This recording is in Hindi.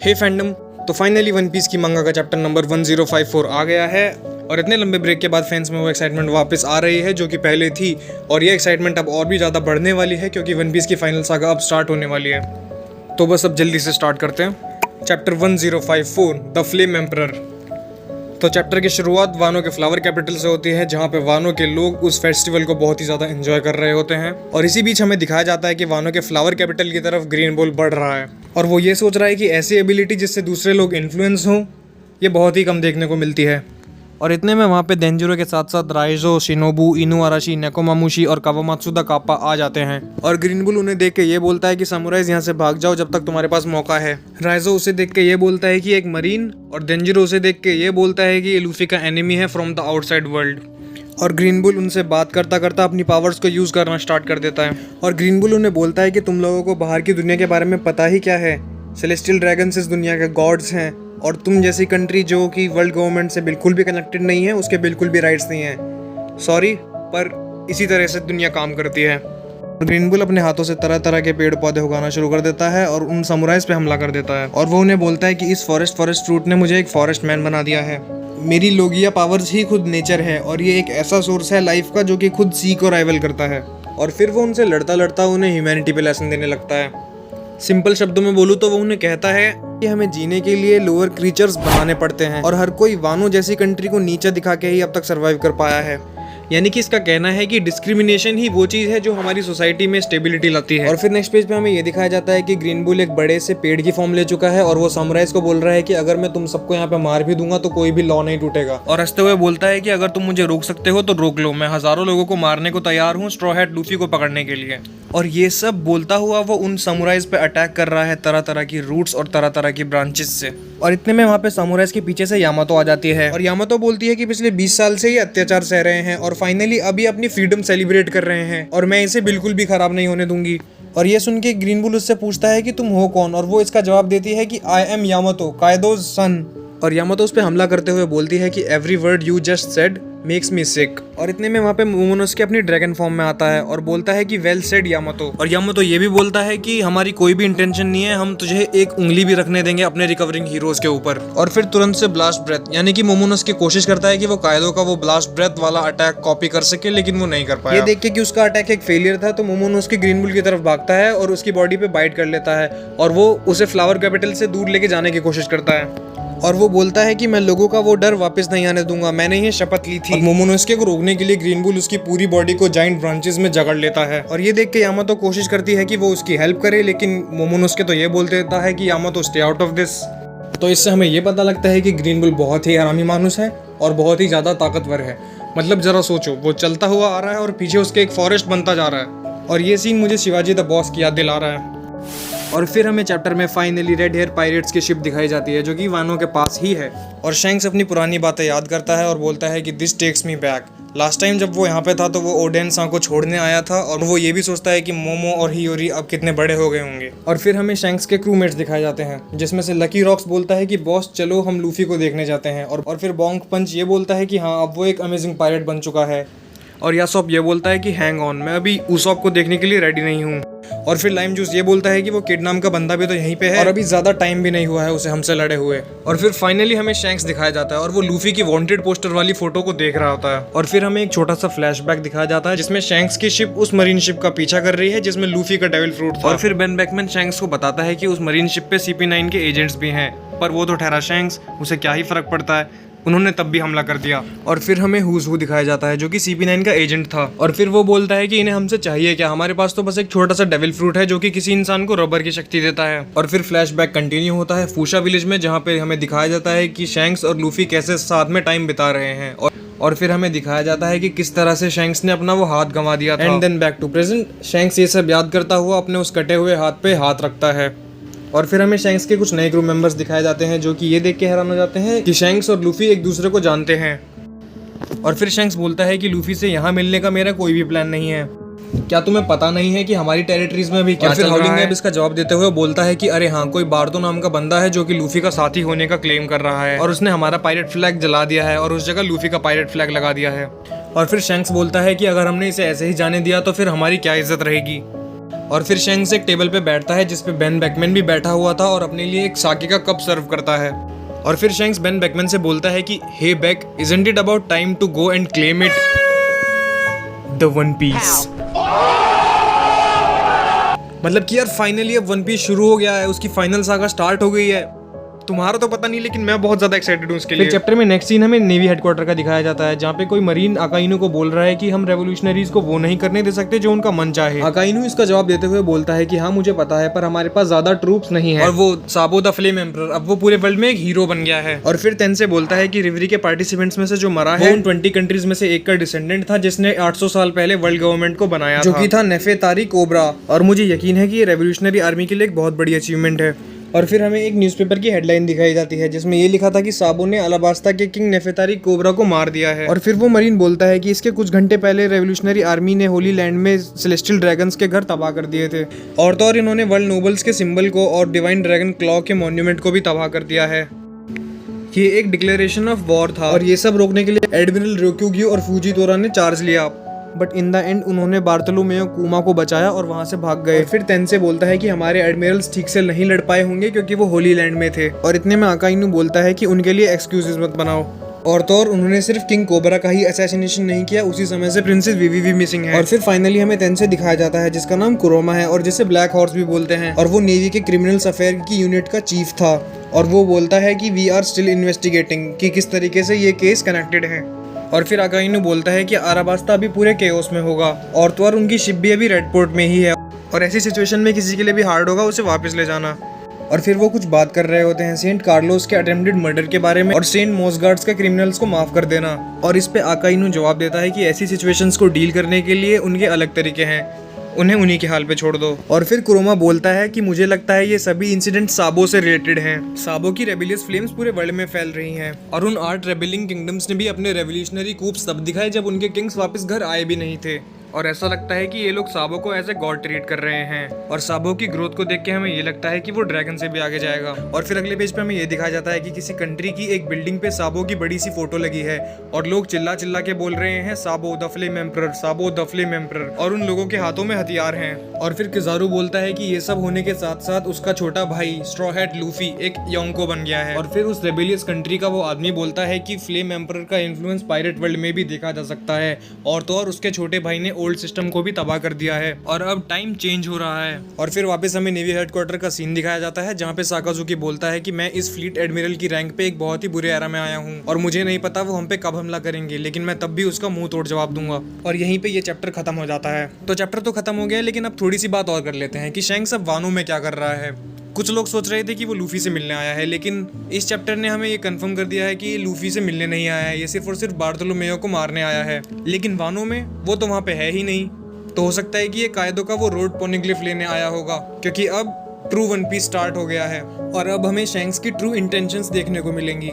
हे फैंडम, तो फाइनली वन पीस की मंगा का चैप्टर नंबर 1054 आ गया है और इतने लंबे ब्रेक के बाद फैंस में वो एक्साइटमेंट वापस आ रही है जो कि पहले थी। और ये एक्साइटमेंट अब और भी ज़्यादा बढ़ने वाली है क्योंकि वन पीस की फाइनल सागा अब स्टार्ट होने वाली है। तो बस अब जल्दी से स्टार्ट करते हैं। Chapter 1054 the flame emperor. तो चैप्टर की शुरुआत वानो के फ्लावर कैपिटल से होती है जहाँ पे वानो के लोग उस फेस्टिवल को बहुत ही ज़्यादा एंजॉय कर रहे होते हैं। और इसी बीच हमें दिखाया जाता है कि वानो के फ्लावर कैपिटल की तरफ ग्रीन बॉल बढ़ रहा है और वो ये सोच रहा है कि ऐसी एबिलिटी जिससे दूसरे लोग इन्फ्लुएंस हों ये बहुत ही कम देखने को मिलती है। और इतने में वहाँ पे डेंजरो के साथ साथ राइजो, शिनोबू, इनुआराशी, नेकोमामुशी और कावामात्सु द काप्पा आ जाते हैं। और ग्रीन बुल उन्हें देख के ये बोलता है कि समुराइज यहाँ से भाग जाओ जब तक तुम्हारे पास मौका है। राइजो उसे देख के ये बोलता है कि एक मरीन, और डेंजरो उसे देख के ये बोलता है कि ये लूफी का एनिमी है फ्रॉम द आउटसाइड वर्ल्ड। और ग्रीन बुल उनसे बात करता करता अपनी पावर्स को यूज़ करना स्टार्ट कर देता है। और ग्रीन बुल उन्हें बोलता है कि तुम लोगों को बाहर की दुनिया के बारे में पता ही क्या है, सेलेस्टियल ड्रैगन्स इस दुनिया के गॉड्स हैं और तुम जैसी कंट्री जो कि वर्ल्ड गवर्नमेंट से बिल्कुल भी कनेक्टेड नहीं है उसके बिल्कुल भी राइट्स नहीं हैं। सॉरी, पर इसी तरह से दुनिया काम करती है। ग्रीन बुल अपने हाथों से तरह तरह के पेड़ पौधे उगाना शुरू कर देता है और उन समुराइज पे हमला कर देता है। और वो उन्हें बोलता है कि इस फॉरेस्ट फ्रूट ने मुझे एक फॉरेस्ट मैन बना दिया है। मेरी लोगिया पावर्स ही खुद नेचर है और ये एक ऐसा सोर्स है लाइफ का जो कि खुद सी को राइवल करता है। और फिर वो उनसे लड़ता लड़ता उन्हें ह्यूमैनिटी पे लेसन देने लगता है। सिंपल शब्दों में बोलूँ तो वो उन्हें कहता है कि हमें जीने के लिए लोअर क्रीचर्स बनाने पड़ते हैं और हर कोई वानो जैसी कंट्री को नीचा दिखा के ही अब तक सरवाइव कर पाया है। यानी कि इसका कहना है कि डिस्क्रिमिनेशन ही वो चीज़ है जो हमारी सोसाइटी में स्टेबिलिटी लाती है। और फिर नेक्स्ट पेज पे हमें ये दिखाया जाता है कि ग्रीन बुल एक बड़े से पेड़ की फॉर्म ले चुका है और वो समुराइज को बोल रहा है कि अगर मैं तुम सबको यहाँ पे मार भी दूंगा तो कोई भी लॉ नहीं टूटेगा। और हंसते हुए बोलता है कि अगर तुम मुझे रोक सकते हो तो रोक लो, मैं हजारों लोगों को मारने को तैयार हूँ स्ट्रॉ हैट लूफी को पकड़ने के लिए। और ये सब बोलता हुआ वो उन समुराइज पे अटैक कर रहा है तरह तरह की रूट्स और तरह तरह की ब्रांचेस से। और इतने में वहाँ पे समुराइज के पीछे से यामातो आ जाती है और यामातो बोलती है कि पिछले 20 साल से ये अत्याचार सह रहे हैं और फाइनली अभी अपनी फ्रीडम सेलिब्रेट कर रहे हैं और मैं इसे बिल्कुल भी खराब नहीं होने दूंगी। और ये सुन के ग्रीन बुल उससे पूछता है कि तुम हो कौन, और वो इसका जवाब देती है कि आई एम यामातो, कायदोज सन। और यामातो उस पे हमला करते हुए बोलती है कि every word you just said makes me sick. और इतने में वहाँ पे मोमोनोसुके अपनी ड्रैगन फॉर्म में आता है और बोलता है कि वेल सेड यामातो। और यामातो ये भी बोलता है कि हमारी कोई भी इंटेंशन नहीं है, हम तुझे एक उंगली भी रखने देंगे अपने रिकवरिंग हीरोज के ऊपर। और फिर तुरंत से ब्लास्ट ब्रेथ, यानी कि मोमोनोसुके कोशिश करता है कि वो कायदो का वो ब्लास्ट ब्रेथ वाला अटैक कॉपी कर सके लेकिन वो नहीं कर पाया। ये देख के कि उसका अटैक एक फेलियर था तो मोमोनोसुके ग्रीन बुल की तरफ भागता है और उसकी बॉडी पे बाइट कर लेता है और वो उसे फ्लावर कैपिटल से दूर लेके जाने की कोशिश करता है। और वो बोलता है कि मैं लोगों का वो डर वापस नहीं आने दूंगा, मैंने ये शपथ ली थी। मोमोनोसुके को रोकने के लिए ग्रीन बुल उसकी पूरी बॉडी को जाइंट ब्रांचेस में जकड़ लेता है। और ये देख के यामातो कोशिश करती है कि वो उसकी हेल्प करे लेकिन मोमोनोसुके तो ये बोल देता है कि Yamato stay out of this. तो इससे हमें ये पता लगता है कि ग्रीन बुल बहुत ही हरामी मानुस है और बहुत ही ज़्यादा ताकतवर है। मतलब जरा सोचो, वो चलता हुआ आ रहा है और पीछे उसके एक फॉरेस्ट बनता जा रहा है। और ये सीन मुझे शिवाजी द बॉस की याद दिला रहा है। और फिर हमें चैप्टर में फाइनली रेड हेयर पायरेट्स की शिप दिखाई जाती है जो कि वानो के पास ही है। और शैंक्स अपनी पुरानी बातें याद करता है और बोलता है कि this takes me back. Last time जब वो यहाँ पे था तो वो ओडेन सा को छोड़ने आया था और वो ये भी सोचता है कि मोमो और हियोरी अब कितने बड़े हो गए होंगे। और फिर हमें शैंक्स के क्रूमेट्स दिखाए जाते हैं जिसमें से लकी रॉक्स बोलता है कि बॉस चलो हम लूफी को देखने जाते हैं। और फिर बोंग पंच ये बोलता है कि हाँ अब वो एक अमेजिंग पायरेट बन चुका है। और यासोप ये बोलता है कि हैंग ऑन, मैं अभी उसॉप को देखने के लिए रेडी नहीं हूँ। और फिर लाइम जूस ये बोलता है कि वो किड नाम का बंदा भी तो यहीं पे है और अभी ज़्यादा टाइम भी नहीं हुआ है उसे हमसे लड़े हुए। और फिर फाइनली हमें शैंक्स दिखाया जाता है और वो लूफी की वांटेड पोस्टर वाली फोटो को देख रहा होता है। और फिर हमें एक छोटा सा फ्लैशबैक दिखाया जाता है जिसमें शैंक्स की शिप उस मरीन शिप का पीछा कर रही है जिसमें लूफी का डेविल फ्रूट था। और फिर बेन बैकमैन शैंक्स को बताता है कि उस मरीन शिप पे CP9 के एजेंट्स भी हैं, पर वो तो ठहरा शैंक्स, उसे क्या ही फर्क पड़ता है, उन्होंने तब भी हमला कर दिया। और फिर हमें हुज हू दिखाया जाता है जो कि CP9 का एजेंट था। और फिर वो बोलता है कि इन्हें हमसे चाहिए क्या, हमारे पास तो बस एक छोटा सा डेविल फ्रूट है जो कि किसी इंसान को रबर की शक्ति देता है। और फिर फ्लैशबैक कंटिन्यू होता है फूशा विलेज में जहाँ पे हमें दिखाया जाता है कि शैंक्स और लूफी कैसे साथ में टाइम बिता रहे हैं। और फिर हमें दिखाया जाता है कि किस तरह से शैंक्स ने अपना वो हाथ गंवा दिया था। And then back to present, Shanks ये सब याद करता हुआ अपने उस कटे हुए हाथ पे हाथ रखता है। और फिर हमें शैंक्स के कुछ नए क्रू मेंबर्स दिखाए जाते हैं जो कि ये देख के हैरान हो जाते हैं कि शैंक्स और लूफी एक दूसरे को जानते हैं। और फिर शैंक्स बोलता है कि लूफी से यहाँ मिलने का मेरा कोई भी प्लान नहीं है, क्या तुम्हें पता नहीं है कि हमारी टेरिटरीज में भी क्या चल रहा है? इसका जवाब देते हुए बोलता है कि अरे हाँ, कोई बार्दो नाम का बंदा है जो कि लूफी का साथी होने का क्लेम कर रहा है और उसने हमारा पायरेट फ्लैग जला दिया है और उस जगह लूफी का पायरेट फ्लैग लगा दिया है। और फिर शैंक्स बोलता है कि अगर हमने इसे ऐसे ही जाने दिया तो फिर हमारी क्या इज्जत रहेगी। और फिर शेंक्स एक टेबल पे बैठता है जिस पे बेन बेकमैन भी बैठा हुआ था और अपने लिए एक साके का कप सर्व करता है। और फिर शेंक्स बेन बेकमैन से बोलता है कि hey Beck, isn't it about time to go and claim it the One Piece. मतलब कि यार फाइनली अब वन पीस शुरू हो गया है, उसकी फाइनल सागा स्टार्ट हो गई है। तुम्हारा तो पता नहीं, लेकिन मैं बहुत ज्यादा एक्साइटेड हूँ इसके लिए। चैप्टर में नेक्स्ट सीन हमें नेवी हेडक्वार्टर का दिखाया जाता है, जहाँ पे कोई मरीन अकाइनू को बोल रहा है कि हम रेवोल्यूशनरीज को वो नहीं करने दे सकते जो उनका मन चाहे। अकाइनू इसका जवाब देते हुए बोलता है कि हाँ मुझे पता है, पर हमारे पास ज्यादा ट्रूप्स नहीं है। और वो साबो द फ्लेम एम्परर अब वो पूरे वर्ल्ड में एक हीरो बन गया है। और फिर तेन से बोलता है कि रिवरी के पार्टिसिपेंट्स में से जो मरा है उन 20 कंट्रीज में से एक का डिसेंडेंट था जिसने 800 साल पहले वर्ल्ड गवर्नमेंट को बनाया, जो कि था नेफेतारी कोबरा। और मुझे यकीन है कि ये रेवोल्यूशनरी आर्मी के लिए एक बहुत बड़ी अचीवमेंट है। और फिर हमें एक न्यूज़पेपर की हेडलाइन दिखाई जाती है जिसमें ये लिखा था कि साबो ने अलाबास्ता के किंग नेफेतारी कोबरा को मार दिया है। और फिर वो मरीन बोलता है कि इसके कुछ घंटे पहले रेवोल्यूशनरी आर्मी ने होली लैंड में सेलेस्टियल ड्रैगन्स के घर तबाह कर दिए थे। और तो और इन्होंने वर्ल्ड नोबल्स के सिंबल को और डिवाइन ड्रैगन क्लॉ के मॉन्यूमेंट को भी तबाह कर दिया है। ये एक डिक्लेरेशन ऑफ वॉर था और ये सब रोकने के लिए एडमिरल रोक्यूगियो और फूजीतोरा ने चार्ज लिया। बट इन द एंड उन्होंने बार्टोलोमेओ कुमा को बचाया और वहां से भाग गए। फिर तेन से बोलता है कि हमारे एडमिरल्स ठीक से नहीं लड़ पाए होंगे क्योंकि वो होली लैंड में थे। और इतने में अकाइनू बोलता है कि उनके लिए एक्सक्यूजेस मत बनाओ। और तो और उन्होंने सिर्फ किंग कोबरा का ही असैसिनेशन नहीं किया, उसी समय से प्रिंसेस विवी भी मिसिंग है। और फिर फाइनली हमें तेन से दिखाया जाता है जिसका नाम कुरोमा है और जिसे ब्लैक हॉर्स भी बोलते हैं। और वो नेवी के क्रिमिनल्स अफेयर की यूनिट का चीफ था। और वो बोलता है कि वी आर स्टिल इन्वेस्टिगेटिंग कि किस तरीके से ये केस कनेक्टेड है। और फिर अकाइनू बोलता है कि अराबास्ता अभी पूरे केओस में होगा और तो और उनकी शिप भी अभी रेड पोर्ट में ही है और ऐसी सिचुएशन में किसी के लिए भी हार्ड होगा उसे वापस ले जाना। और फिर वो कुछ बात कर रहे होते हैं सेंट कार्लोस के अटेम्प्टेड मर्डर के बारे में और सेंट मोसगार्ड्स के क्रिमिनल्स को माफ कर देना। और इस पे अकाइनू जवाब देता है कि ऐसी सिचुएशंस को डील करने के लिए उनके अलग तरीके हैं, उन्हें उन्हीं के हाल पे छोड़ दो। और फिर कुरोमा बोलता है कि मुझे लगता है ये सभी इंसिडेंट साबो से रिलेटेड हैं। साबो की रेबिलियस फ्लेम्स पूरे वर्ल्ड में फैल रही हैं और उन 8 रेबेलिंग किंगडम्स ने भी अपने रेवोल्यूशनरी कूप्स तब दिखाए जब उनके किंग्स वापस घर आए भी नहीं थे। और ऐसा लगता है कि ये लोग साबो को एज ए गॉड ट्रीट कर रहे हैं। और साबो की ग्रोथ को देख के हमें ये लगता है कि वो ड्रैगन से भी आगे जाएगा। और फिर अगले पेज पे हमें ये दिखाया जाता है कि किसी कंट्री की एक बिल्डिंग पे साबो की बड़ी सी फोटो लगी है और लोग चिल्ला चिल्ला के बोल रहे हैं Sabo the flame emperor, Sabo the flame emperor. और उन लोगों के हाथों में हथियार हैं। और फिर किजारू बोलता है कि ये सब होने के साथ साथ उसका छोटा भाई स्ट्रॉ हैट लूफी एक योंको बन गया है। और फिर उस रेबेलियस कंट्री का वो आदमी बोलता है कि फ्लेम एम्परर का इन्फ्लुएंस पायरेट वर्ल्ड में भी देखा जा सकता है। और तो और उसके छोटे भाई ने ओल्ड सिस्टम को भी तबाह कर दिया है और अब टाइम चेंज हो रहा है। और फिर वापस हमें नेवी हेडक्वार्टर का सीन दिखाया जाता है जहाँ पे साकाजुकी बोलता है कि मैं इस फ्लीट एडमिरल की रैंक पे एक बहुत ही बुरे एरा में आया हूँ और मुझे नहीं पता वो हम पे कब हमला करेंगे, लेकिन मैं तब भी उसका मुंह तोड़ जवाब दूंगा। और यहीं पे ये चैप्टर खत्म हो जाता है। तो चैप्टर तो खत्म हो गया, लेकिन अब थोड़ी सी बात और कर लेते हैं कि शेंक्स अब वानो में क्या कर रहा है। कुछ लोग सोच रहे थे कि वो लूफी से मिलने आया है, लेकिन इस चैप्टर ने हमें ये कंफर्म कर दिया है कि ये लूफी से मिलने नहीं आया है, ये सिर्फ और सिर्फ बार्टोलोमेओ को मारने आया है। लेकिन वानो में वो तो वहाँ पे है ही नहीं, तो हो सकता है कि ये कायदो का वो रोड पोनिग्लिफ लेने आया होगा, क्योंकि अब ट्रू वन पीस स्टार्ट हो गया है और अब हमें शेंक्स की ट्रू इंटेंशंस देखने को मिलेंगी।